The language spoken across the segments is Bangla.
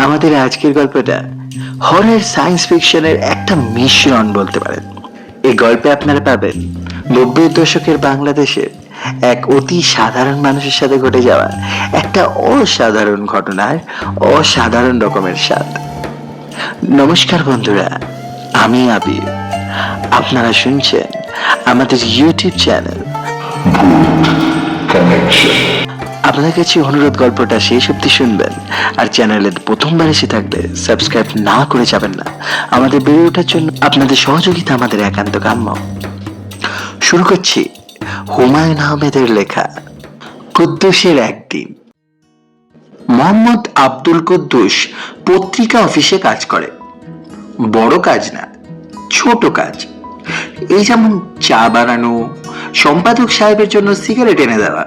আমাদের আজকের গল্পটা হরর সায়েন্স ফিকশনের একটা মিশ্রণ বলতে পারেন। এই গল্পে আপনারা পাবেন 90-এর দশকের বাংলাদেশের এক অতি সাধারণ মানুষের সাথে ঘটে যাওয়া একটা অসাধারণ ঘটনার অসাধারণ রকমের স্বাদ। নমস্কার বন্ধুরা, আমি আবির। আপনারা শুনছেন আমাদের ইউটিউব চ্যানেল। আপনাদের কাছে অনুরোধ, গল্পটা শেষ অবধি শুনবেন, আর চ্যানেলে প্রথমবার এসে থাকলে সাবস্ক্রাইব না করে যাবেন না। আমাদের বেড়ে ওঠার জন্য আপনাদের সহযোগিতা আমাদের একান্ত কাম্য। শুরু করছি হুমায়ুন আহমেদের লেখা কুদ্দুসের একদিন। মোহাম্মদ আব্দুল কুদ্দুস পত্রিকা অফিসে কাজ করে। বড় কাজ না, ছোট কাজ। এই যেমন চা বানানো, সম্পাদক সাহেবের জন্য সিগারেট এনে দেওয়া,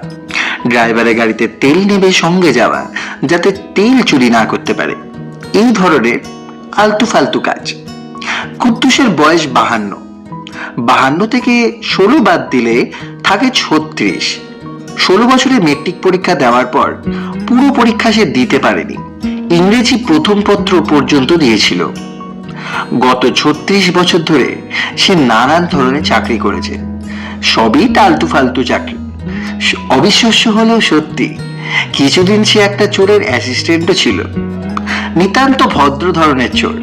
ড্রাইভারের গাড়িতে তেল নেবে সঙ্গে যাওয়া যাতে তেল চুরি না করতে পারে, এই ধরনের আলতু ফালতু কাজ। কুদ্দুসের বয়স 52 থেকে 16 বাদ দিলে থাকে 36। 16 বছরে মেট্রিক পরীক্ষা দেওয়ার পর পুরো পরীক্ষা সে দিতে পারেনি, ইংরেজি প্রথম পত্র পর্যন্ত দিয়েছিল। গত 36 বছর ধরে সে নানান ধরনের চাকরি করেছে, সবই টালতু ফালতু চাকরি। অবিশ্বাস্য হলেও সত্যি, কিছুদিন সে একটা চোরের অ্যাসিস্ট্যান্টও ছিল। নিতান্ত ভদ্র ধরনের চোর,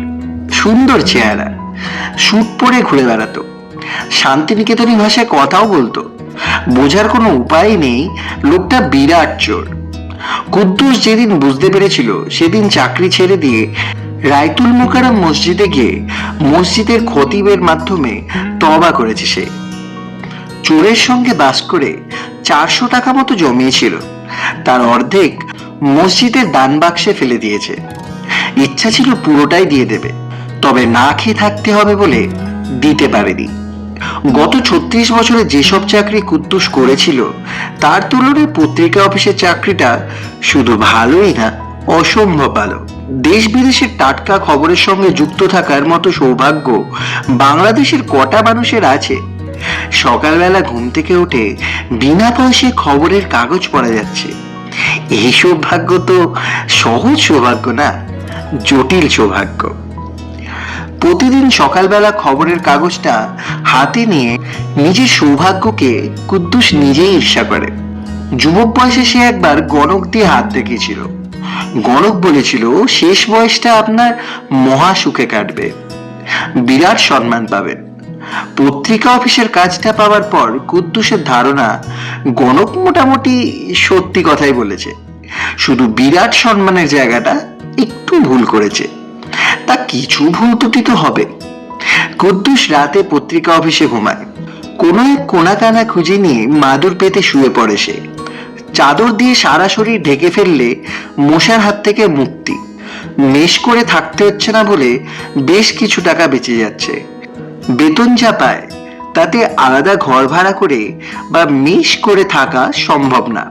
সুন্দর চেহারা, স্যুট পরে ঘুরে বেড়াতো, শান্তিনিকেতনী ভাষায় কথাও বলতো। বোঝার কোনো উপায় নেই লোকটা বিরাট চোর। কুদ্দুস যেদিন বুঝতে পেরেছিল, সেদিন চাকরি ছেড়ে দিয়ে রায়তুল মোকাররম মসজিদে গিয়ে মসজিদের খতিবের মাধ্যমে তওবা করেছে সে। চোরের সঙ্গে বাস করে 400 টাকা মতো জমিয়েছিল, তার অর্ধেক মসজিদের দান বাক্সে ফেলে দিয়েছে। ইচ্ছা ছিল পুরোটাই দিয়ে দেবে, তবে না খেয়ে থাকতে হবে বলে দিতে পারেনি। গত 36 বছরে যেসব চাকরি কুদ্দুস করেছিল, তার তুলনায় পত্রিকা অফিসের চাকরিটা শুধু ভালোই না, অসম্ভব ভালো। দেশ বিদেশের টাটকা খবরের সঙ্গে যুক্ত থাকার মতো সৌভাগ্য বাংলাদেশের কটা মানুষের আছে? সকালবেলা ঘুম থেকে উঠে বিনা পয়সায় খবরের কাগজ পড়া যাচ্ছে। এই সৌভাগ্য তো সহজ সৌভাগ্য না, জটিল সৌভাগ্য। প্রতিদিন সকালবেলা খবরের কাগজটা হাতে নিয়ে নিজের সৌভাগ্যকে কুদ্দুস নিজেই ঈর্ষা করে। যুবক বয়সে সে একবার গণক দিয়ে হাত দেখিয়েছিল। গণক বলেছিল, শেষ বয়সটা আপনার মহা সুখে কাটবে, বিরাট সম্মান পাবেন। পত্রিকা অফিসের কাজটা পাওয়ার পর কুদ্দুসের ধারণা, গণক মোটামুটি সত্যি কথাই বলেছে, শুধু বিরাট সম্মানের জায়গাটা একটু ভুল করেছে। তা কিছু ভুল ত্রুটি তো হবে। কুদ্দুস রাতে পত্রিকা অফিসে ঘুমায়। কোনো এক কোনাকানা খুঁজে নিয়ে মাদুর পেতে শুয়ে পড়ে সে। চাদর দিয়ে সারা শরীর ঢেকে ফেললে মশার হাত থেকে মুক্তি। মেশ করে থাকতে হচ্ছে না বলে বেশ কিছু টাকা বেঁচে যাচ্ছে। বেতন যা পায় তাতে আলাদা ঘর ভাড়া করে বা মেশ করে থাকা সম্ভব না।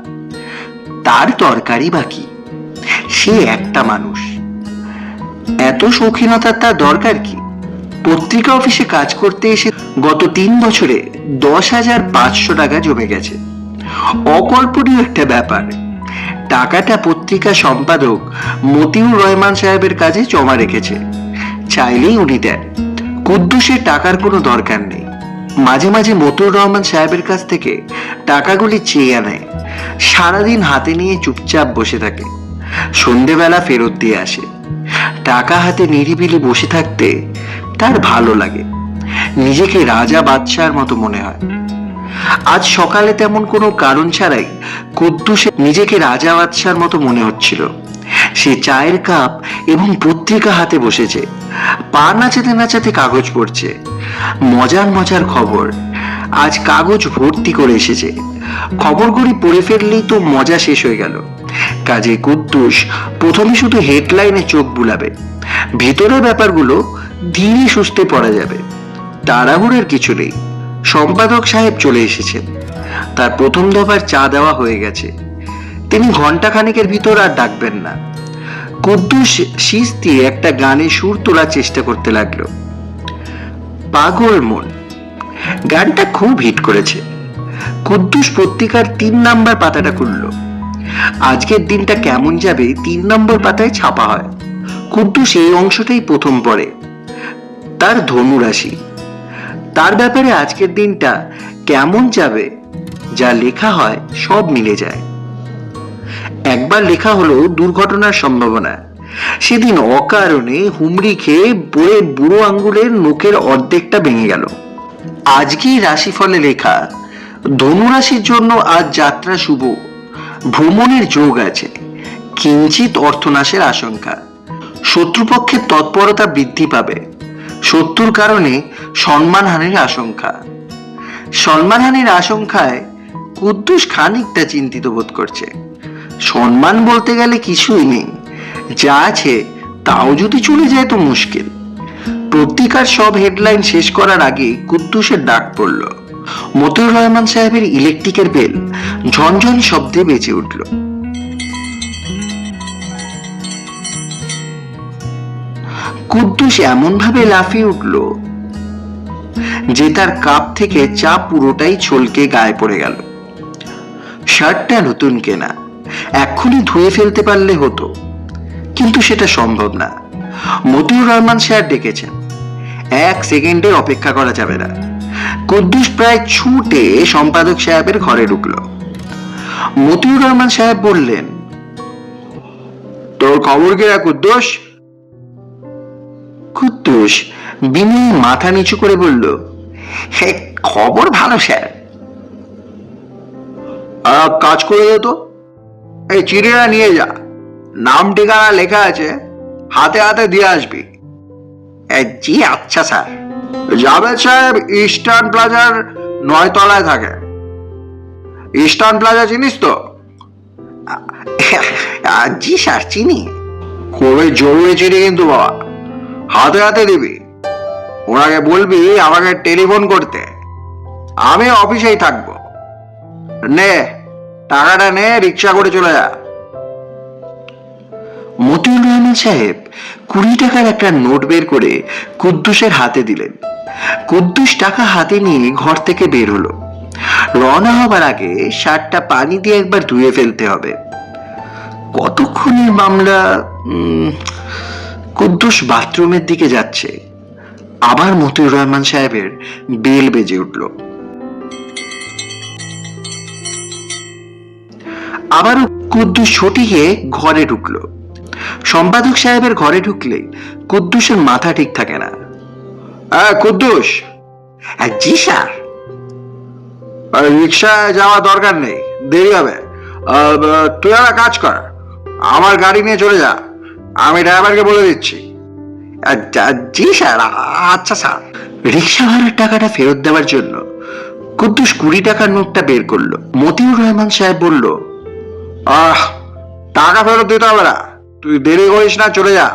তার তরকারি বাকি, সে একটা মানুষ, এত শৌখিনতার তার দরকার কি? পত্রিকা অফিসে কাজ করতে এসে গত 3 বছরে 10,500 টাকা জমে গেছে। অকল্পনীয় একটা ব্যাপার। টাকাটা পত্রিকা সম্পাদক মতিউর রহমান সাহেবের কাছে জমা রেখেছে, চাইলেই উনি দেন। কুদ্দুসের টাকার কোনো দরকার নেই। মাঝে মাঝে মতিউর রহমান সাহেবের কাছ থেকে টাকাগুলি চেয়ে আনে, সারাদিন হাতে নিয়ে চুপচাপ বসে থাকে, সন্ধেবেলা ফেরত দিয়ে আসে। টাকা হাতে নিরিবিলি বসে থাকতে তার ভালো লাগে, নিজেকে রাজা বাদশার মতো মনে হয়। আজ সকালে তেমন কোনো কারণ ছাড়াই কুদ্দুসের নিজেকে রাজা বাদশার মতো মনে হচ্ছিল। সে চায়ের কাপ এবং পত্রিকা হাতে বসেছে, পা নাচাতে নাচাতে কাগজ পড়ছে। মজার মজার খবর আজ কাগজ ভর্তি করে এসেছে। খবরগুলি পড়ে ফেললেই তো মজা শেষ হয়ে গেল। কাজে কুদ্দুস প্রথমে শুধু হেডলাইনে চোখ বুলাবে, ভেতরের ব্যাপারগুলো ধীরে সুস্থে পড়া যাবে। তাড়াহুড়োর কিছু নেই। সম্পাদক সাহেব চলে এসেছেন, তার প্রথম দফার চা দেওয়া হয়ে গেছে। তিনি ঘন্টা খানেকের ভিতর আর ডাকবেন না। কুদ্দুস শীষ দিয়ে একটা গানে সুর তোলার চেষ্টা করতে লাগলো। পাগল মন গানটা খুব হিট করেছে। কুদ্দুস পত্রিকার 3 নাম্বার পাতাটা খুলল। আজকের দিনটা কেমন যাবে 3 নম্বর পাতায় ছাপা হয়। কুদ্দুস এই অংশটাই প্রথম পড়ে। তার ধনু রাশি, তার ব্যাপারে আজকের দিনটা কেমন যাবে যা লেখা হয় সব মিলে যায়। একবার লেখা হলো দুর্ঘটনার সম্ভাবনা। সেদিন অকারণে হুমড়ি খেয়ে পড়ে বুড়ো আঙ্গুলের নখের অর্ধেকটা ভেঙে গেল। আজকেই রাশিফলে লেখা ধনু রাশির জন্য আজ যাত্রা শুভ, ভ্রমণের যোগ আছে, কিঞ্চিত অর্থনাশের আশঙ্কা, শত্রুপক্ষের তৎপরতা বৃদ্ধি পাবে, শত্রুর কারণে সম্মানহানির আশঙ্কা। সম্মানহানির আশঙ্কায় কুদ্দুস খানিকটা চিন্তিত বোধ করছে। সম্মান বলতে গেলে কিছুই নেই, যা আছে তাও যদি চলে যায় তো মুশকিল। পত্রিকার সব হেডলাইন শেষ করার আগে কুদ্দুসের ডাক পড়ল। মতিউর রহমান সাহেবের ইলেকট্রিকের বেল ঝনঝন শব্দে বেজে উঠল। কুদ্দুস এমন ভাবে লাফিয়ে উঠল যে তার কাপ থেকে চা পুরোটাই ছলকে গায়ে পড়ে গেল। শার্টটা নতুন কেনা, এক্ষুনি ধুয়ে ফেলতে পারলে হতো, কিন্তু সেটা সম্ভব না। মতিউর রহমান সাহেব ডেকেছেন, 1 সেকেন্ডের অপেক্ষা করা যাবে না। কুদ্দুস প্রায় ছুটে সম্পাদক সাহেবের ঘরে ঢুকল। মতিউর রহমান সাহেব বললেন, তোর খবর কি রে কুদ্দুস? কুদ্দুস বিনয়ী মাথা নিচু করে বলল, হে, খবর ভালো স্যার। কাজ করে দে তো, এই চিঠিটা নিয়ে যা, নাম ঠিকানা লেখা আছে, হাতে হাতে দিয়ে আসবি। জি আচ্ছা স্যার। জাভেদ সাহেব ইস্টার্ন প্লাজার 9 তলায় থাকে। ইস্টার্ন প্লাজা চিনিস তো? জি স্যার চিনি। খুবই জরুরি চিঠি কিন্তু বাবা, হাতে হাতে দিবি। ওনাকে বলবি আমাকে টেলিফোন করতে, আমি অফিসেই থাকবো। নে টাকাটা নে, রিক্সা করে চলে যা। মতিউর রহমান সাহেব 20 টাকার একটা নোট বের করে কুদ্দুসের হাতে দিলেন। কুদ্দুস টাকা হাতে নিয়ে ঘর থেকে বের হলো। রওনা হবার আগে শার্টটা পানি দিয়ে একবার ধুয়ে ফেলতে হবে। কতক্ষণের মামলা। কুদ্দুস বাথরুমের দিকে যাচ্ছে, আবার মতিউর রহমান সাহেবের বেল বেজে উঠল। আবারও কুদ্দুস ছুটি গিয়ে ঘরে ঢুকলো। সম্পাদক সাহেবের ঘরে ঢুকলে কুদ্দুসের মাথা ঠিক থাকে না। কুদ্দুস। জি স্যার। রিক্সায় যাওয়া দরকার নেই, দেরি হবে। তুই একটা কাজ কর, আমার গাড়ি নিয়ে চলে যা, আমি ড্রাইভারকে বলে দিচ্ছি। জি স্যার। আচ্ছা স্যার। রিক্সা ভাড়ার টাকাটা ফেরত দেওয়ার জন্য কুদ্দুস 20 টাকার নোটটা বের করলো। মতিউর রহমান সাহেব বলল, টাকা ফেরত দিতে হবে না, তুই দেরি করিস না, চলে যা।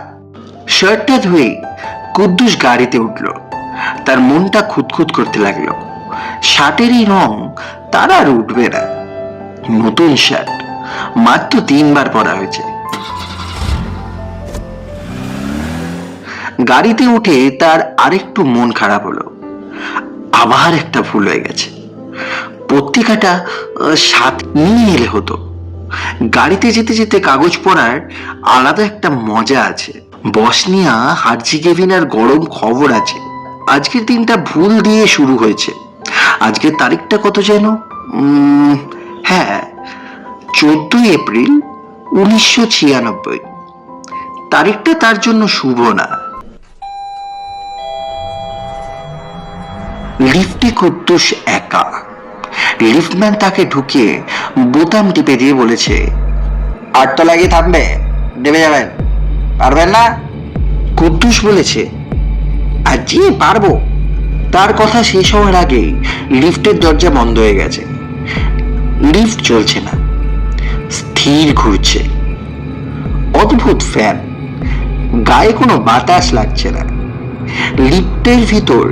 শার্টটা ধুয়ে কুদ্দুস গাড়িতে উঠল। তার মনটা খুঁতখুত করতে লাগলো। শার্টের এই রং তার আর উঠবে না। নতুন শার্ট, মাত্র 3 বার পরা হয়েছে। গাড়িতে উঠে তার আরেকটু মন খারাপ হলো। আবার একটা ভুল হয়ে গেছে। পত্রিকাটা সাথে নিয়ে এলে হতো। গাড়িতে যেতে যেতে কাগজ পড়ার আলাদা একটা মজা আছে। বসনিয়া হার্জেগোভিনার গরম খবর আছে। আজকের দিনটা ভুল দিয়ে শুরু হয়েছে। আজকের তারিখটা কত যেন? হ্যাঁ, 14 এপ্রিল 1996। তারিখটা তার জন্য শুভ না। লিফটে কুদ্দুস একা। লিফটম্যান তাকে ঢুকিয়ে বোতাম টিপে দিয়ে বলেছে, 8 তলায় গিয়ে থামবে, নেমে যাবেন, পারবেন না? কুদ্দুস বলেছে, জি পারবো। তার কথা শেষ হওয়ার আগেই লিফটের দরজা বন্ধ হয়ে গেছে। লিফট চলছে না, স্থির ঘুরছে। অদ্ভুত ফ্যান, গায়ে কোনো বাতাস লাগছে না। লিফটের ভিতর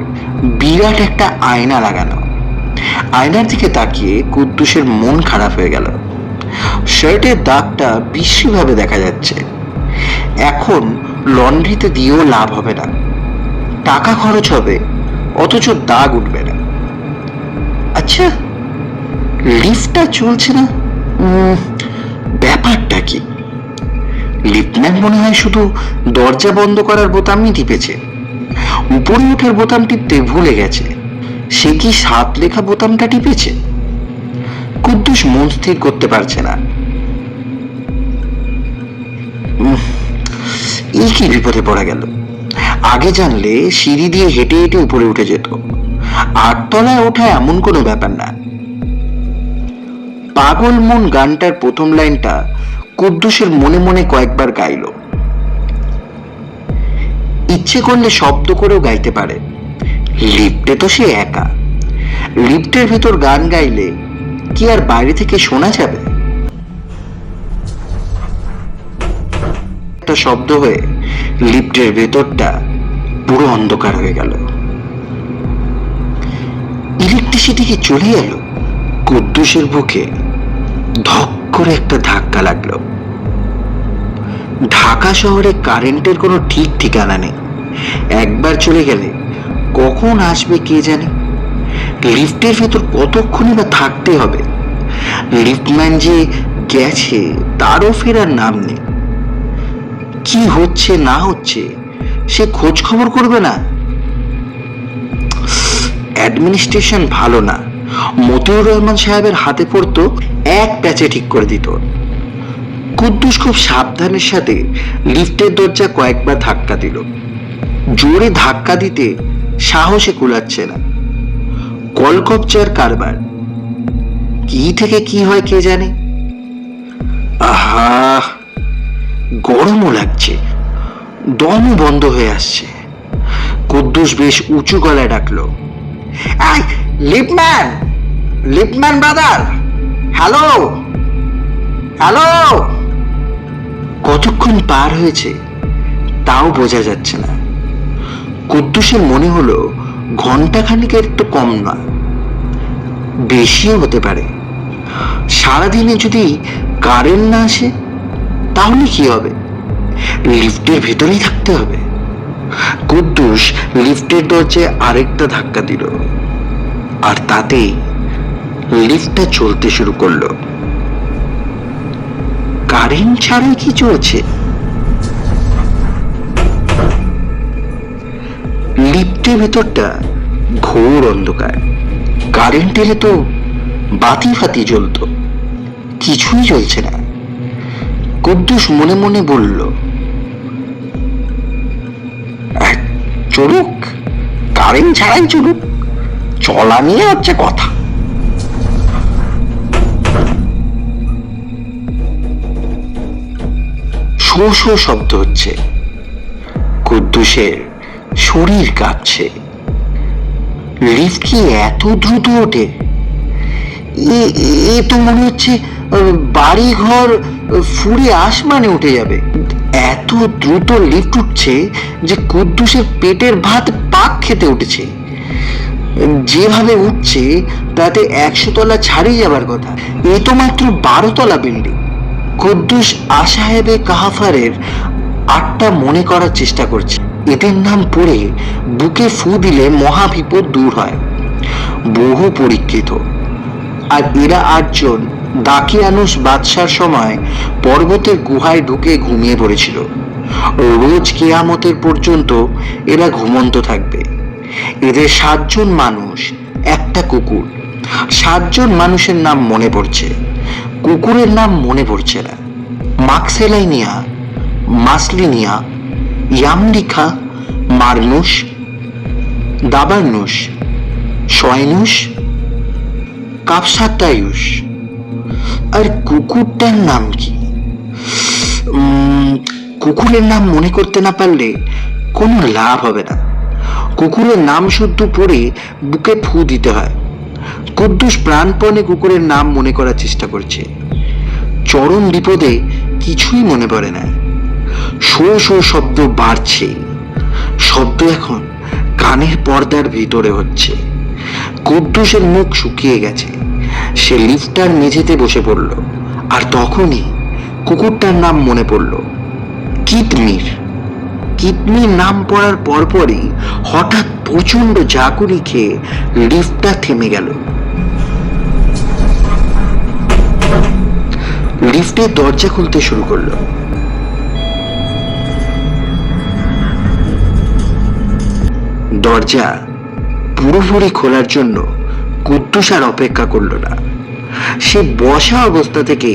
বিরাট একটা আয়না লাগানো। আয়নার দিকে তাকিয়ে কুদ্দুসের মন খারাপ হয়ে গেল। শার্টের দাগটা বিশ্রীভাবে দেখা যাচ্ছে। এখন লন্ড্রিতে দিয়েও লাভ হবে না, টাকা খরচ হবে, অথচ দাগ উঠবে না। আচ্ছা, লিফটটা চলছে না, ব্যাপারটা কি? লিফটম্যান মনে হয় শুধু দরজা বন্ধ করার বোতামই টিপেছে, উপরে ওঠার বোতাম টিপতে ভুলে গেছে। সে কি 7 লেখা বোতামটা টিপেছে? কুদ্দুস মন স্থির করতে পারছে না। এই কি বিপদে পড়া গেল। আগে জানলে সিঁড়ি দিয়ে হেঁটে হেঁটে উপরে উঠে যেত। 8 তলায় ওঠা এমন কোনো ব্যাপার না। পাগল মন গানটার প্রথম লাইনটা কুদ্দুসের মনে মনে কয়েকবার গাইল। ইচ্ছে করলে শব্দ করেও গাইতে পারে। লিফটে তো সে একা। লিফটের ভেতর গান গাইলে কি আর বাইরে থেকে শোনা যাবে? একটা শব্দ হয়ে লিফটের ভেতরটা পুরো অন্ধকার হয়ে গেল। ইলেকট্রিসিটি কি চলে এলো? কুদ্দুসের বুকে ধক করে একটা ধাক্কা লাগলো। ঢাকা শহরে কারেন্টের কোনো ঠিক ঠিকানা নেই। একবার চলে গেলে কখন আসবে কে জানে। লিফটের ভেতর কতক্ষণই বা থাকতে হবে? লিফটম্যান যে গেছে তারও ফেরার নাম নেই। কি হচ্ছে না হচ্ছে সে খোঁজ খবর করবে না? অ্যাডমিনিস্ট্রেশন ভালো না। মতিউর রহমান সাহেবের হাতে পড়তো, এক প্যাচে ঠিক করে দিত। কুদ্দুস খুব সাবধানের সাথে লিফটের দরজা কয়েকবার ধাক্কা দিল। জোরে ধাক্কা দিতে সাহসে কুলাচ্ছে না। কলকবজার কারবার, কি থেকে কি হয় কে জানে। আহা, গরমও লাগছে, দমও বন্ধ হয়ে আসছে। কুদ্দুস বেশ উঁচু গলায় ডাকলো, এই liftman, liftman brother, hello hello. কতক্ষণ পার হয়েছে তাও বোঝা যাচ্ছে না। কুদ্দুসের মনে হলো ঘন্টাখানিকের তো কম না, বেশিও হতে পারে। সারাদিনে যদি কারেন্ট না আসে তাহলে কি হবে? লিফটের ভেতরেই থাকতে হবে। কুদ্দুস লিফটের দরজায় আরেকটা ধাক্কা দিল, আর তাতেই লিফটটা চলতে শুরু করলো। কারেন্ট ছাড়াই কি চলছে? লিফটের ভেতরটা ঘোর অন্ধকার। কারেন্ট এলে তো বাতি ফাতি জ্বলতো, কিছুই জ্বলছে না। কুদ্দুস মনে মনে বলল, চলুক, কারেন্ট ছাড়াই চলুক, চলা নিয়ে হচ্ছে কথা। শো শো শব্দ হচ্ছে। কুদ্দুসের শরীর কাঁপছে। লিফট কি এত দ্রুত ওঠে? এ তো মনে হচ্ছে বাড়ি ঘর ফুঁড়ে আসমানে উঠে যাবে। এত দ্রুত লিফট উঠছে যে কুদ্দুসের পেটের ভাত পাক খেতে উঠেছে। যেভাবে উঠছে তাতে 100 তলা ছাড়িয়ে যাবার কথা। এ তো মাত্র 12 তলা বিল্ডিং। কুদ্দুস আসাহেবে কাহাফারের 8টা মনে করার চেষ্টা করছে। এদের নাম পড়ে বুকে ফু দিলে মহাবিপদ দূর হয়। বহু পরীক্ষিত। আর এরা 8 জন দাকিয়ানুস বাদশার সময় পর্বতের গুহায় ঢুকে ঘুমিয়ে পড়েছিল। রোজ কিয়ামতের পর্যন্ত এরা ঘুমন্ত থাকবে। এদের 7 জন মানুষ, একটা কুকুর। 7 জন মানুষের নাম মনে পড়ছে, কুকুরের নাম মনে পড়ছে না। মাক্সেলাইনিয়া, মাসলিনিয়া, ইয়ামলিখা, মারনুস, দাবারনুস, শয়নুস, কাপসাতায়ুস। আর কুকুরটার নাম কি? কুকুরের নাম মনে করতে না পারলে কোনো লাভ হবে না। কুকুরের নাম শুদ্ধ পড়ে বুকে ফু দিতে হয়। কুদ্দুস প্রাণপণে কুকুরের নাম মনে করার চেষ্টা করছে। চরম বিপদে কিছুই মনে পড়ে না। শো শো শব্দ বাড়ছে। শব্দ এখন কানের পর্দার ভিতরে হচ্ছে। কুদ্দুসের মুখ শুকিয়ে গেছে। সে লিফটার মেঝেতে বসে পড়ল। আর তখনই কুকুরটার নাম মনে পড়ল, কিতমির। কিতমির নাম পড়ার পরপরই হঠাৎ প্রচন্ড জাকুরি খেয়ে লিফটটা থেমে গেল। লিফটের দরজা খুলতে শুরু করলো। দরজা পুরোপুরি খোলার জন্য কুদ্দুস আর অপেক্ষা করলো না। সে বসা অবস্থা থেকে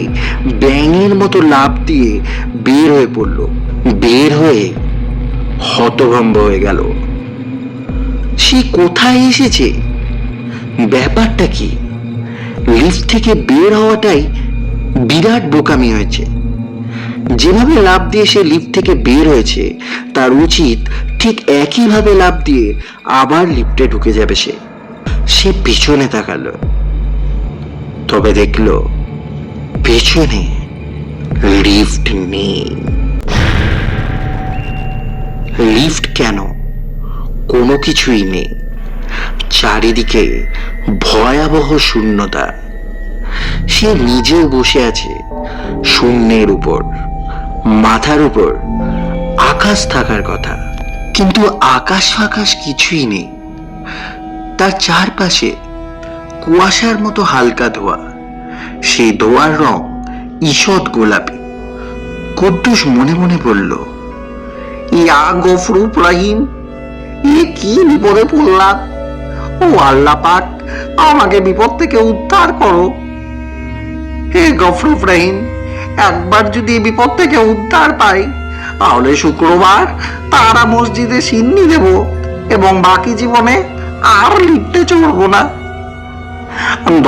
ব্যাঙের মতো লাফ দিয়ে বের হয়ে পড়ল। বের হয়ে হতভম্ব হয়ে গেল। সে কোথায় এসেছে, ব্যাপারটা কি? লিফট থেকে বের হওয়াটাই বিরাট বোকামি হয়েছে। যেভাবে লাফ দিয়ে সে লিফট থেকে বের হয়েছে, তার উচিত ঠিক একইভাবে লাফ দিয়ে আবার লিফটে ঢুকে যাবে। সে পিছনে তাকালো, তবে দেখলো পেছনে লিফট নেই। লিফট কেন? কোনো কিছুই নেই। চারিদিকে ভয়াবহ শূন্যতা। সে নিজেও বসে আছে শূন্যের উপর। মাথার উপর আকাশ থাকার কথা, কিন্তু আকাশ ফাকাশ কিছুই নেই। তার চারপাশে কুয়াশার মতো হালকা ধোঁয়া। সেই ধোঁয়ার রং ঈষৎ গোলাপি। কুদ্দুস মনে মনে বলল, ইয়া গফুর রহিম, এ কি বিপদে পড়লাম। ও আল্লাহ পাক, আমাকে বিপদ থেকে উদ্ধার করো। হে গফুর রহিম, একবার যদি এই বিপদ থেকে উদ্ধার পাই, তাহলে শুক্রবার তারা মসজিদে সিন্নি দেব এবং বাকি জীবনে আর লিফটে চড়বো না।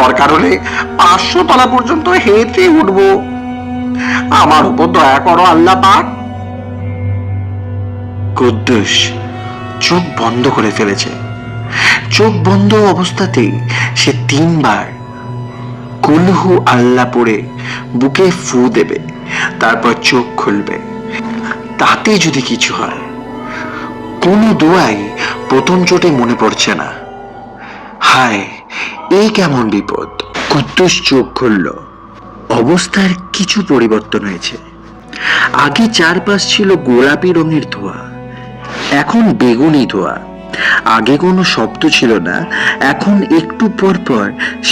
দরকার হলে 500 তলা পর্যন্ত হেঁটে উঠবো। আমার উপর দয়া করো আল্লাহ পাক। কুদ্দুস চোখ বন্ধ করে ফেলেছে। চোখ বন্ধ অবস্থাতেই সে 3 বার কুলহু আল্লাহ পড়ে বুকে ফু দেবে, তারপর চোখ খুলবে। তাতে যদি কিছু হয়। কোনো দোয়াই প্রথম চোটে মনে পড়ছে না। হায়, এই কেমন বিপদ! কুদ্দুস চোখ খুলল। অবস্থার কিছু পরিবর্তন হয়েছে। আগে চারপাশ ছিল গোলাপি রঙের ধোঁয়া, এখন বেগুনি ধোঁয়া। আগে কোনো শব্দ ছিল না, এখন একটু পর পর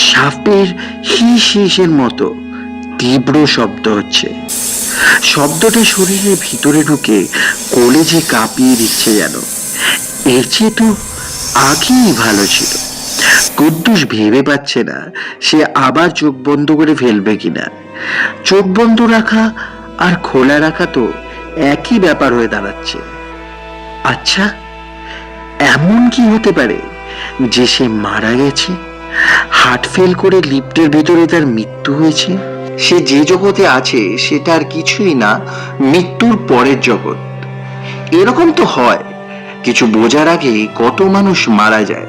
সাপের হিস হিসের মতো তীব্র শব্দ হচ্ছে। শব্দটা শরীরের ভিতরে ঢুকে কলেজে কাঁপিয়ে দিচ্ছে যেন। এর চেয়ে তো আগেই ভালো ছিল। কুদ্দুস ভেবে পাচ্ছে না সে আবার চোখ বন্ধ করে ফেলবে কিনা। চোখ বন্ধ রাখা আর খোলা রাখা তো একই ব্যাপার হয়ে দাঁড়াচ্ছে। আচ্ছা, এমন কি হতে পারে যে সে মারা গেছে? হার্ট ফেল করে লিফটের ভেতরে তার মৃত্যু হয়েছে। সে যে জগতে আছে সেটা আর কিছুই না, মৃত্যুর পরের জগৎ। এরকম তো হয়, কিছু বোঝার আগে কত মানুষ মারা যায়।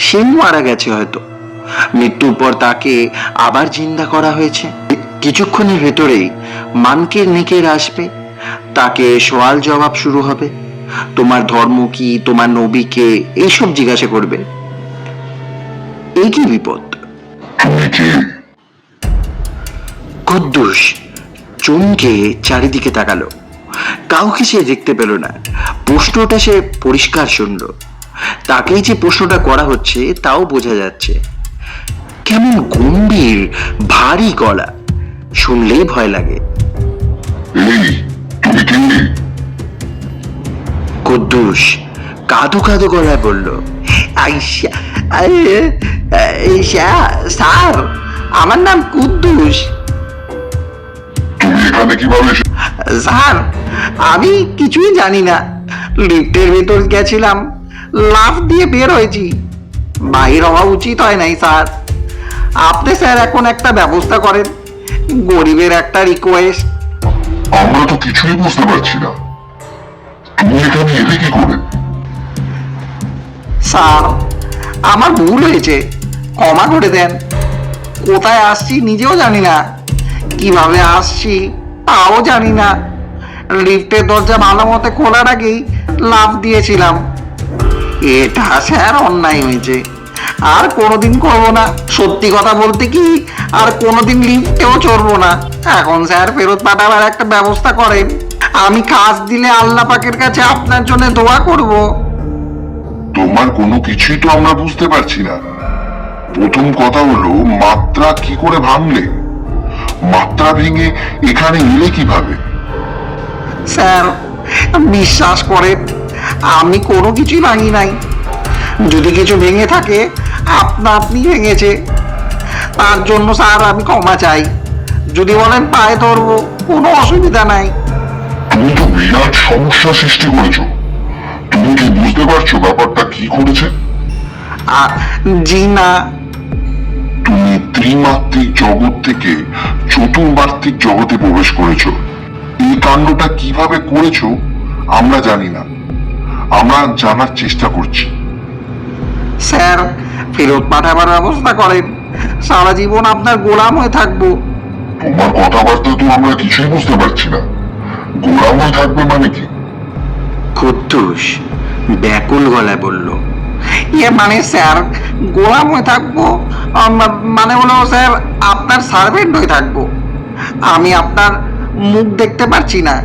সেও মারা গেছে হয়তো। মৃত্যুর পর তাকে আবার জিন্দা করা হয়েছে। কিছুক্ষণের ভেতরেই মানকের নেকের আসবে, তাকে সওয়াল জবাব শুরু হবে। তোমার ধর্ম কি, তোমার নবীকে, এইসব জিজ্ঞাসা করবে। এই কি বিপদ! কুদ্দুস চমকে চারিদিকে তাকালো। কাউকে সে দেখতে পেল না। প্রশ্নটা সে পরিষ্কার শুনল। তাকেই যে প্রশ্নটা করা হচ্ছে তাও বোঝা যাচ্ছে। কেমন গম্ভীর ভারী গলা, শুনলেই ভয় লাগে। কুদ্দুস কাঁদো কাঁদো গলায় বলল, স্যার, আমার নাম কুদ্দুস। স্যার, আমি কিছুই জানি না। লিফটের ভেতর গেছিলাম, লাফ দিয়ে বের হয়েছি। বাইর হওয়া উচিত হয় নাই স্যার। আপনি স্যার এখন একটা ব্যবস্থা করেন, গরিবের একটা রিকোয়েস্ট। আমরা তো কিছুই বুঝতে পারছি না, তুমি এখানে এলে কি করে? স্যার, আমার ভুল হয়েছে, ক্ষমা করে দেন। কোথায় আসছি নিজেও জানি না, কিভাবে আসছি তাও জানি না। লিফটের দরজা ভালো মতো খোলার আগেই লাফ দিয়েছিলাম। এটা স্যার অন্যায় হয়েছে, আর কোনোদিন করবো না। সত্যি কথা বলতে কি, আর কোনোদিন লিফটেও চড়বো না। এখন স্যার ফেরত পাঠাবার একটা ব্যবস্থা করেন। আমি কাজ দিলে আল্লাহ পাকের কাছে আপনার জন্য দোয়া করব। তোমার কোনো কিছুই তো আমরা বুঝতে পারছি না। প্রথম কথা হলো, মাত্রা কি করে ভাঙলে? মাত্রা ভেঙে এখানে এলে কিভাবে? স্যার বিশ্বাস করেন, আমি কোনো কিছুই ভাঙি নাই। যদি কিছু ভেঙে থাকে আপনা আপনি ভেঙেছে, তার জন্য স্যার আমি ক্ষমা চাই। যদি বলেন পায়ে ধরবো, কোনো অসুবিধা নাই। তুমি তো বিরাট সমস্যা সৃষ্টি করেছো। তুমি কি বুঝতে পারছো ব্যাপারটা কি করেছে? আর জি না। তুমি ত্রিমাত্রিক জগৎ থেকে চতুর্মাত্রিক জগতে প্রবেশ করেছো। এই কাণ্ডটা কিভাবে করেছো আমরা জানি না, আমরা জানার চেষ্টা করছি। স্যার ফেরত পাঠাবার ব্যবস্থা করেন, সারা জীবন আপনার গোলাম হয়ে থাকবো। তোমার কথাবার্তা তো আমরা কিছুই বুঝতে পারছি না। গোলাম হয়ে থাকবে মানে কি? কুদ্দুস ব্যাকুল গলায় বলল, মানে স্যার গোলাম হয়ে থাকবো, মানে হলো স্যার আপনার সার্ভেন্ট হয়ে থাকবো। আমি আপনার মুখ দেখতে পারছি না,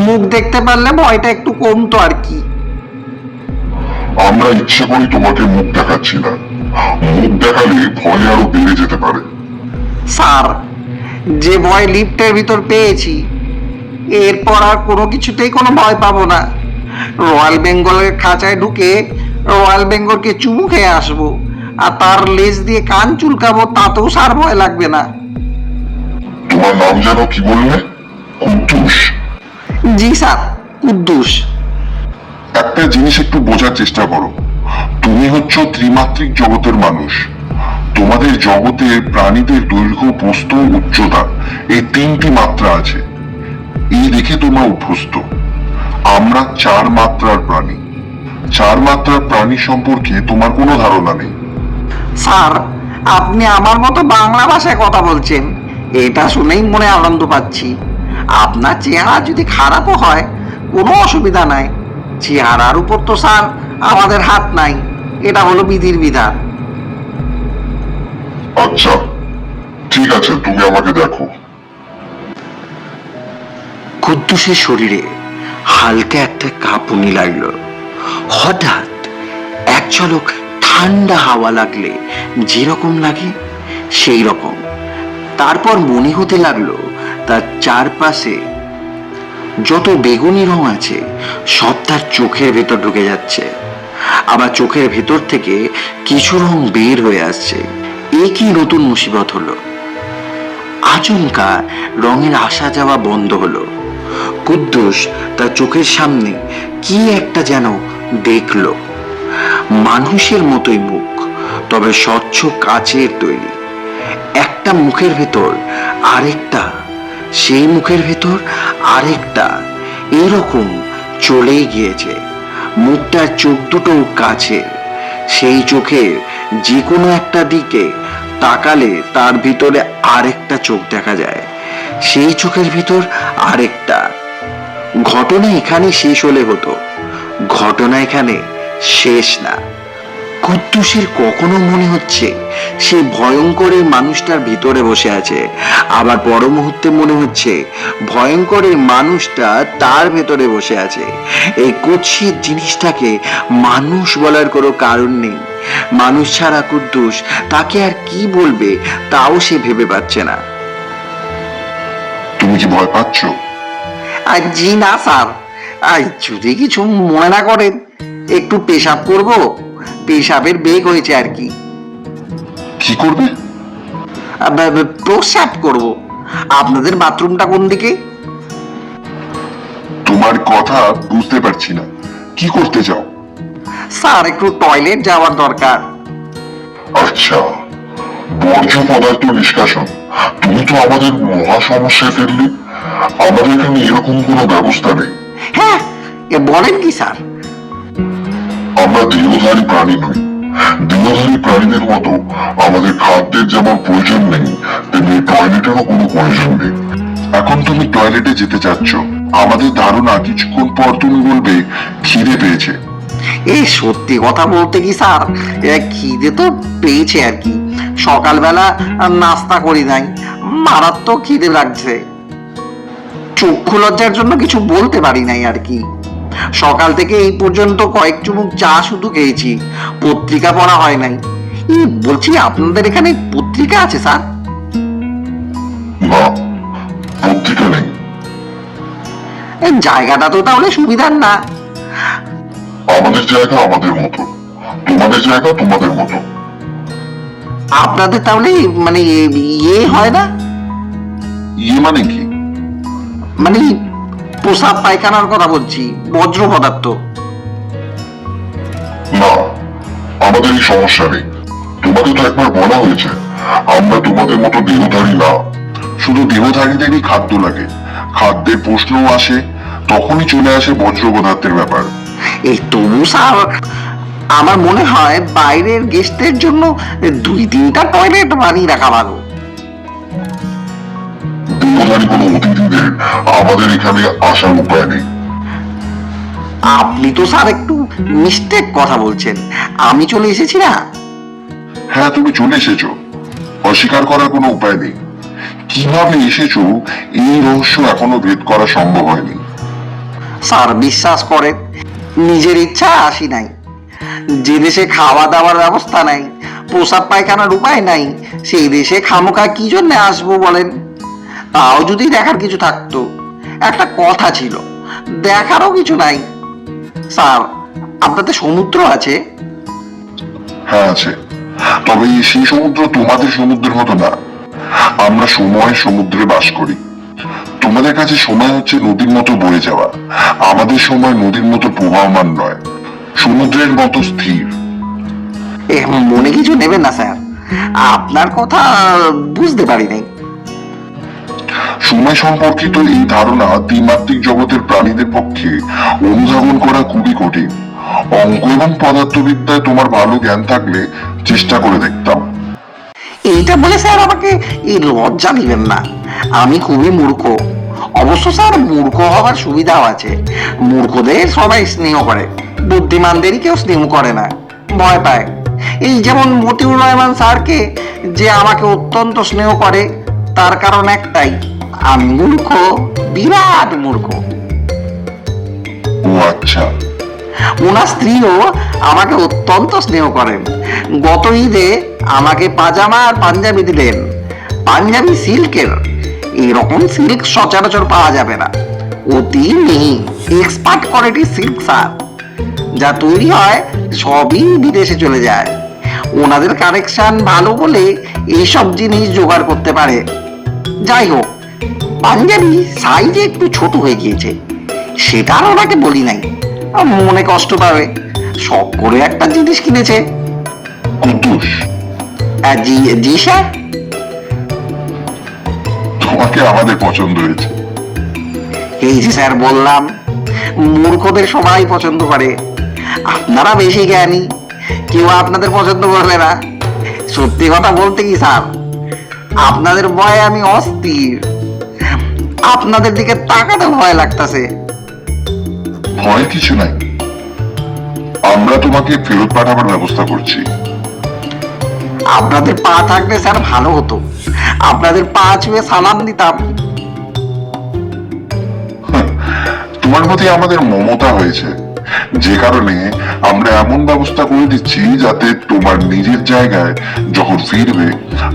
মুখ দেখতে পারলে ভয়টা একটু কমতো আর কি। আমরা ইচ্ছে করি তোমাকে মুখ দেখাচ্ছি না, মুখ দেখালে ভয় আরো বেড়ে যেতে পারে। স্যার যে ভয় লিফটের ভিতর পেয়েছি, এরপর আর কোনো কিছুতেই কোনো ভয় পাবো না। রয়্যাল বেঙ্গলের খাঁচায় ঢুকে রয়্যাল বেঙ্গলকে চুমু খেয়ে আসবো, আর তার লেজ দিয়ে কান চুলকাবো, তাতেও স্যার ভয় লাগবে না। তোমার নাম যেন কি বললে? কুদ্দুস। জি স্যার, কুদ্দুস। একটা জিনিস একটু বোঝার চেষ্টা করো। তুমি হচ্ছ ত্রিমাত্রিক জগতের মানুষ। তোমাদের জগতে প্রাণীদের দৈর্ঘ্য, প্রস্থ, উচ্চতা এই তিনটি মাত্রা আছে। এই দেখে তোমরা অভ্যস্ত। আমরা চার মাত্রার প্রাণী। চার মাত্রার প্রাণী সম্পর্কে তোমার কোনো ধারণা নেই। স্যার আপনি আমার মতো বাংলা ভাষায় কথা বলছেন, এটা শুনেই মনে আনন্দ পাচ্ছি। আপনার চেহারা যদি খারাপও হয় কোনো অসুবিধা নাই, চেহারার উপর তো স্যার আমাদের হাত নাই, এটা হলো বিধির বিধান। আচ্ছা ঠিক আছে, তুমি আমাকে দেখো। কুদ্দুসের শরীরে হালকা একটা কাঁপুনি লাগলো। হঠাৎ এক ঝলক ঠান্ডা হাওয়া লাগলে যেরকম লাগে সেই রকম। তারপর মনে হতে লাগলো তার চারপাশে যত বেগুনি রং আছে সব তার চোখের ভেতর ঢুকে যাচ্ছে, আবার চোখের ভেতর থেকে কিছু রং বের হয়ে আসছে। এ কি নতুন মুসিবত হলো! আচমকা রঙের আসা যাওয়া বন্ধ হলো। কুদ্দুস তার চোখের সামনে কি একটা যেন দেখলো। মানুষের মতোই মুখ, তবে স্বচ্ছ কাচের তৈরি। একটা মুখের ভেতর আরেকটা, সেই মুখের ভেতর আরেকটা, এরকম চলেই গিয়েছে। মুখটার চোখ দুটো কাছের, সেই চোখের যে কোনো একটা দিকে তাকালে তার ভিতরে আরেকটা চোখ দেখা যায়, সেই চোখের ভিতর আরেকটা। ঘটনা এখানে শেষ হলে হতো, ঘটনা এখানে শেষ না। কুদ্দুসের কখনো মনে হচ্ছে সে ভয়ঙ্কর এই মানুষটার ভিতরে বসে আছে, আবার পর মুহূর্তে মনে হচ্ছে ভয়ঙ্কর এই মানুষটা তার ভেতরে বসে আছে। এই কুৎসিত জিনিসটাকে মানুষ বলার কোনো কারণ নেই। মানুষ ছাড়া কুদ্দুস তাকে আর কি বলবে তাও সে ভেবে পাচ্ছে না। তুমি কি ভয় পাচ্ছ? আর জি না স্যার, আর যদি কিছু মনে না করেন একটু পেশাব করব, পেশাবের বেগ হয়েছে আর কি। কি করবে? প্রস্রাব করব। আপনাদের বাথরুমটা কোন দিকে? তোমার কথা বুঝতে পারছি না, কি করতে চাও? স্যার একটু টয়লেট যাওয়ার দরকার। আচ্ছা, বর্জ্য পদার্থ নিষ্কাশন। তুমি তো আমাদের মহা সমস্যায় ফেললে। আমাদের এখানে এরকম কোনো ব্যবস্থা নেই। হ্যাঁ, বলেন কি স্যার? আমরা দেহধারী প্রাণী নই। দেহধারী প্রাণীদের মতো আমাদের খাদ্যের যেমন প্রয়োজন নেই, তেমনি টয়লেটেরও কোনো প্রয়োজন নেই। এখন তুমি টয়লেটে যেতে চাচ্ছ, আমাদের ধারণা কিছুক্ষণ পর তুমি বলবে খিদে পেয়েছে। এই সত্যি কথা বলতে কি স্যার, খিদে তো পেয়েছে আর কি। সকালবেলা নাস্তা করি নাই, মারাত্মক খিদে লাগছে। চক্ষু লজ্জার জন্য কিছু বলতে পারি নাই আর কি। সকাল থেকে এই পর্যন্ত কয়েক চুমুক চা শুধু খেয়েছি, পত্রিকা পড়া হয় নাই। বলছি আপনাদের এখানে পত্রিকা আছে স্যার? না, পত্রিকা নেই। জায়গাটা তো তাহলে সুবিধার না। আমাদের জায়গা আমাদের মতো, তোমাদের জায়গা তোমাদের মতো। আপনাদের তাহলে মানে ইয়ে হয় না, ইয়ে মানে কি? মানে প্রসাব পায়খানার কথা বলছি, বজ্র পদার্থ। না, আমাদের এই সমস্যা নেই। তোমাকে তো একবার বলা হয়েছে আমরা তোমাদের মতো দেহধারী না। শুধু দেহধারীদেরই খাদ্য লাগে, খাদ্যের প্রশ্নও আসে তখনই চলে আসে বজ্র পদার্থের ব্যাপার। এই তবু স্যার আমার মনে হয় বাইরের গেস্টদের জন্য 2-3টা টয়লেট বানিয়ে রাখা ভালো। দেহধারী কোনো অতিথিদের আমাদের এখানে আসার উপায় নেই। আপনি তো স্যার একটু মিস্টেক কথা বলছেন, আমি চলে এসেছি না। হ্যাঁ, তুমি চলে এসেছো, অস্বীকার করার কোনো উপায় নেই। কিভাবে এসেছো এই রহস্য এখনো ভেদ করা সম্ভব হয়নি। স্যার বিশ্বাস করেন, নিজের ইচ্ছা আসি নাই। যে দেশে খাওয়া দাওয়ার ব্যবস্থা নাই, প্রসাব পায়খানার উপায় নাই, সেই দেশে খামোখা কি জন্য আসবো বলেন? তাও যদি দেখার কিছু থাকতো, একটা কথা ছিল, দেখারও কিছু নাই। স্যার আপনাদের সমুদ্র আছে? হ্যাঁ আছে, তবে সেই সমুদ্র তোমাদের সমুদ্রের মতো না। আমরা সময়ের সমুদ্রে বাস করি। তোমাদের কাছে সময় হচ্ছে নদীর মতো বয়ে যাওয়া, আমাদের সময় নদীর মতো প্রবাহমান নয়, সমুদ্রের মতো স্থির। মনে কিছু নেবেন না স্যার, আপনার কথা বুঝতে পারি নাই। সময় সম্পর্কিত এই ধারণা ত্রিমাত্রিক জগতের প্রাণীদের পক্ষে অনুধাবন করা খুবই কঠিন। অঙ্ক এবং পদার্থবিদ্যায় তোমার ভালো জ্ঞান থাকলে চেষ্টা করে দেখতাম। এইটা বলে স্যার আমাকে এই লজ্জা দিবেন না, আমি খুবই মূর্খ। অবশ্য স্যার মূর্খ হওয়ার সুবিধাও আছে, মূর্খদের সবাই স্নেহ করে, বুদ্ধিমানদেরই কেউ স্নেহ করে না, ভয় পায়। এই যেমন মতিউর রহমান স্যারকে যে আমাকে অত্যন্ত স্নেহ করে, তার কারণ একটাই, আমি মূর্খ, বিরাট মূর্খ। ও আচ্ছা। ওনার স্ত্রীও আমাকে অত্যন্ত স্নেহ করেন। গত ঈদে আমাকে পাজামা আর পাঞ্জাবি দিলেন, পাঞ্জাবি সিল্কের। এরকম সিল্ক সচরাচর পাওয়া যাবে না, অতি মিহি এক্সপার্ট কোয়ালিটির সিল্ক স্যার। যা তৈরি হয় সবই বিদেশে চলে যায়। ওনাদের কালেকশন ভালো বলে এইসব জিনিস জোগাড় করতে পারে। যাই হোক, পাঞ্জাবি সাইজে একটু ছোট হয়ে গিয়েছে, সেটা আর ওনাকে বলি নাই, মনে কষ্ট পাবে। শখ করে একটা জিনিস কিনেছে। কুদ্দুস, জি জি স্যার। তোমাকে আমাদের পছন্দ হয়েছে। এই যে স্যার বললাম, মূর্খদের সবাই পছন্দ করে, আপনারা বেশি জ্ঞানী, কেউ আপনাদের পছন্দ করবে না। সত্যি কথা বলতে কি স্যার, আপনাদের ভয়ে আমি অস্থির, আপনাদের দিকে তাকাতে ভয় লাগতেছে। ভয় কিছু নাই, আমরা তোমাকে ফেরত পাঠাবার ব্যবস্থা করছি। আপনাদের পা থাকলে স্যার ভালো হতো, আপনাদের পা ছুঁয়ে সালাম দিতাম। তোমার প্রতি আমাদের মমতা হয়েছে, যে কারণে আমরা এমন ব্যবস্থা করে দিচ্ছি যাতে তোমার নিজের জায়গায় যখন ফিরবে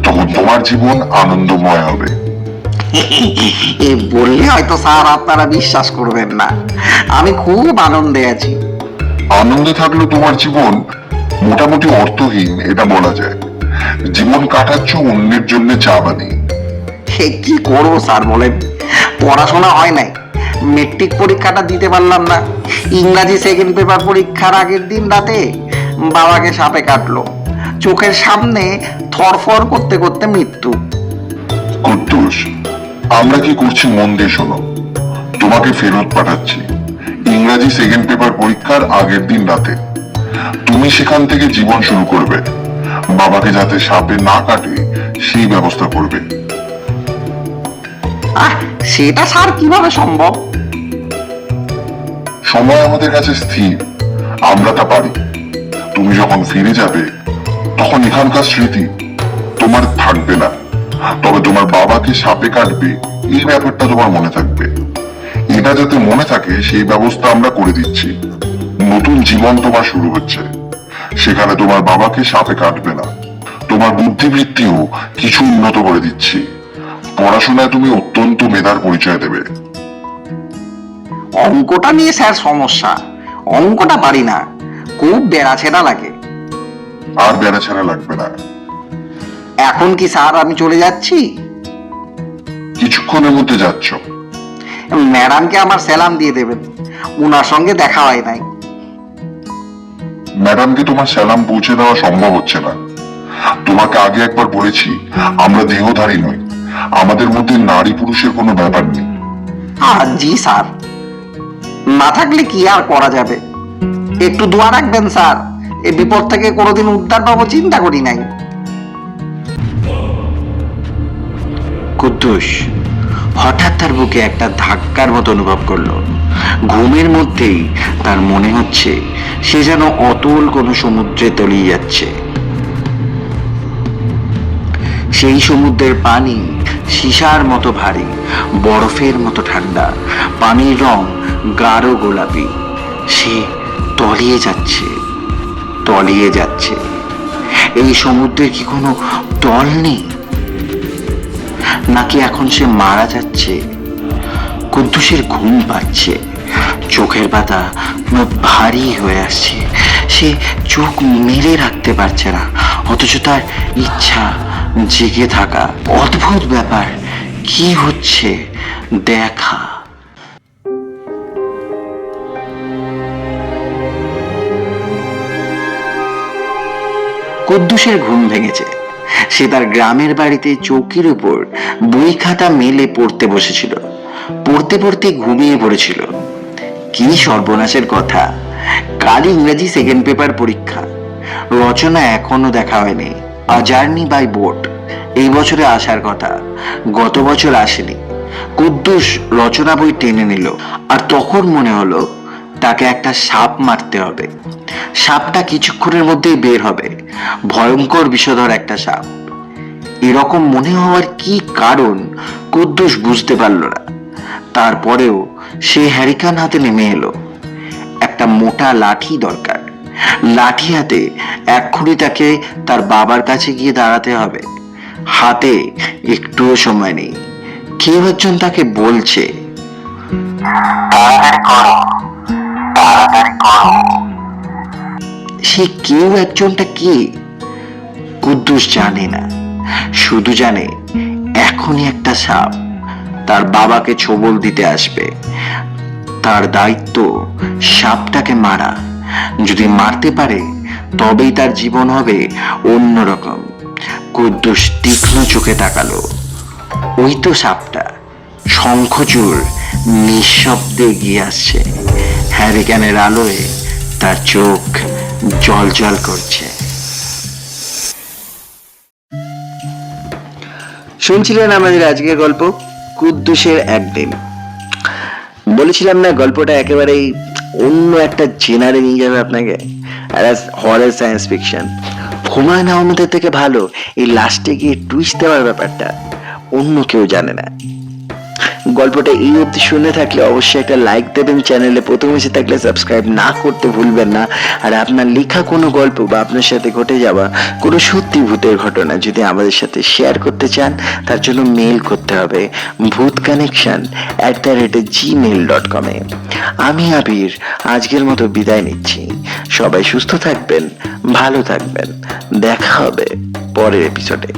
তখন তোমার জীবন আনন্দময় হবে। এ বললে হয়তো স্যার আপনারা বিশ্বাস করবেন না, আমি খুব আনন্দে আছি। আনন্দে থাকলেও তোমার জীবন মোটামুটি অর্থহীন এটা বলা যায়। জীবন কাটাচ্ছ অন্যের জন্য চা বানিয়ে। সে কি করবো স্যার বলেন, পড়াশোনা হয় নাই, মেট্রিক পরীক্ষাটা দিতে পারলাম না। ইংরাজি সেকেন্ড পেপার পরীক্ষার আগের দিন রাতে বাবাকে সাপে কাটলো, চোখের সামনে থরফর করতে করতে মৃত্যু। কুদ্দুস, আমরা কি করছি মন দিয়ে শোনো। তোমাকে ফেরত পাঠাচ্ছি ইংরাজি সেকেন্ড পেপার পরীক্ষার আগের দিন রাতে। তুমি সেখান থেকে জীবন শুরু করবে, বাবাকে যাতে সাপে না কাটে সেই ব্যবস্থা করবে। সেটা স্যার কিভাবে সম্ভব? সময় আমাদের কাছে স্থির, আমরা তা পারি। তুমি যখন ফিরে যাবে তখন এখানকার স্মৃতি তোমার থাকবে না, তবে তোমার বাবাকে সাপে কাটবে এই ব্যাপারটা তোমার মনে থাকবে। এটা যাতে মনে থাকে সেই ব্যবস্থা আমরা করে দিচ্ছি। নতুন জীবন তোমার শুরু হচ্ছে, সেখানে তোমার বাবাকে সাপে কাটবে না। তোমার বুদ্ধিবৃত্তিও কিছু উন্নত করে দিচ্ছি। পড়াশোনায় তুমি অত্যন্ত মেধার পরিচয় দেবে। অঙ্কটা নিয়ে স্যার সমস্যা, অঙ্কটা পারি না, খুব বেড়া ছেড়া লাগে। আর বেড়াছাড়া লাগবে না। এখন কি স্যার আমি চলে যাচ্ছি? কিছুক্ষণের মধ্যে যাচ্ছ। ম্যাডামকে আমার সালাম দিয়ে দেবেন, উনার সঙ্গে দেখা হয় নাই। ম্যাডামকে তোমার সালাম পৌঁছে দেওয়া সম্ভব হচ্ছে না। তোমাকে আগে একবার বলেছি, আমরা দেহধারী নই, আমাদের মধ্যে নারী পুরুষের কোনো ব্যাপার নেই। জি স্যার, না থাকলে কি আর করা যাবে। একটু দোয়া রাখবেন স্যার, এই বিপদ থেকে কোনোদিন উদ্ধার পাবো চিন্তা করি নাই। কুদ্দুস হঠাৎ তার বুকে একটা ধাক্কার মতো অনুভব করলো। ঘুমের মধ্যেই তার মনে হচ্ছে সে যেন অতল কোনো সমুদ্রে তলিয়ে যাচ্ছে। সেই সমুদ্রের পানি সীসার মতো ভারী, বরফের মতো ঠান্ডা, পানির রং গাঢ় গোলাপি। সে তলিয়ে যাচ্ছে, তলিয়ে যাচ্ছে। এই সমুদ্রের কি কোনো তল নেই, নাকি এখন সে মারা যাচ্ছে? কুদ্দুসের ঘুম পাচ্ছে, চোখের পাতা ভারী হয়ে আসছে। সে চোখ মেলে রাখতে পারছে না, অথচ তার ইচ্ছা জেগে থাকা। অদ্ভুত ব্যাপার, কি হচ্ছে দেখা। কুদ্দুসের ঘুম ভেঙেছে। সে তার গ্রামের বাড়িতে চৌকির উপর বই খাতা মেলে পড়তে বসেছিল। পড়তে পড়তে ঘুমিয়ে পড়েছিল। কি সর্বনাশের কথা, কাল ইংরেজি সেকেন্ড পেপার পরীক্ষা। রচনা এখনো দেখা হয়নি। আ জার্নি বাই বোট এই বছরে আসার কথা, গত বছর আসেনি। কুদ্দুস রচনা বই টেনে নিল, আর তখন মনে হলো তাকে একটা সাপ মারতে হবে। সাপটা কিছুক্ষণের মধ্যেই বের হবে, ভয়ঙ্কর বিষধর একটা সাপ। এরকম মনে হওয়ার কি কারণ কুদ্দুস বুঝতে পারল না। তারপরেও সে হ্যারিকান হাতে নেমে এলো। একটা মোটা লাঠি দরকার। লাঠি হাতে এক্ষুনি তাকে তার বাবার কাছে গিয়ে দাঁড়াতে হবে। হাতে একটুও সময় নেই। কেউ একজন তাকে বলছে, সে কেউ একজনটা কে কুদ্দুস জানে না, শুধু জানে এখনই একটা সাপ তার বাবাকে ছোবল দিতে আসবে। তার দায়িত্ব সাপটাকে মারা। যদি মারতে পারে তবেই তার জীবন হবে অন্যরকম। কুদ্দুস তীক্ষ্ণ চোখে তাকালো। ওই তো সাপটা, শঙ্খচূড় নিঃশব্দে এগিয়ে আসছে। হ্যারিকেনের আলোয় তার চোখ জল জল করছে। শুনছিলেন আমাদের আজকের গল্প কুদ্দুসের একদিন। বলেছিলাম না গল্পটা একেবারেই অন্য একটা জেনারে নিয়ে যাবে আপনাকে, আর হরর সায়েন্স ফিকশন। হুমায়ুন আহমেদের থেকে ভালো এই লাস্টে গিয়ে টুইস্ট দেওয়ার ব্যাপারটা অন্য কেউ জানে না। গল্পটা এই অবধি শুনে থাকলে অবশ্যই একটা লাইক দেবেন, চ্যানেলে প্রথম এসে থাকলে সাবস্ক্রাইব না করতে ভুলবেন না। আর আপনার লেখা কোনো গল্প বা আপনার সাথে ঘটে যাওয়া কোনো সত্যি ভূতের ঘটনা যদি আমাদের সাথে শেয়ার করতে চান, তার জন্য মেল করতে হবে bhootconnection@gmail.com এ। আমি আবির আজকের মতো বিদায় নিচ্ছি। সবাই সুস্থ থাকবেন, ভালো থাকবেন। দেখা হবে পরের এপিসোডে।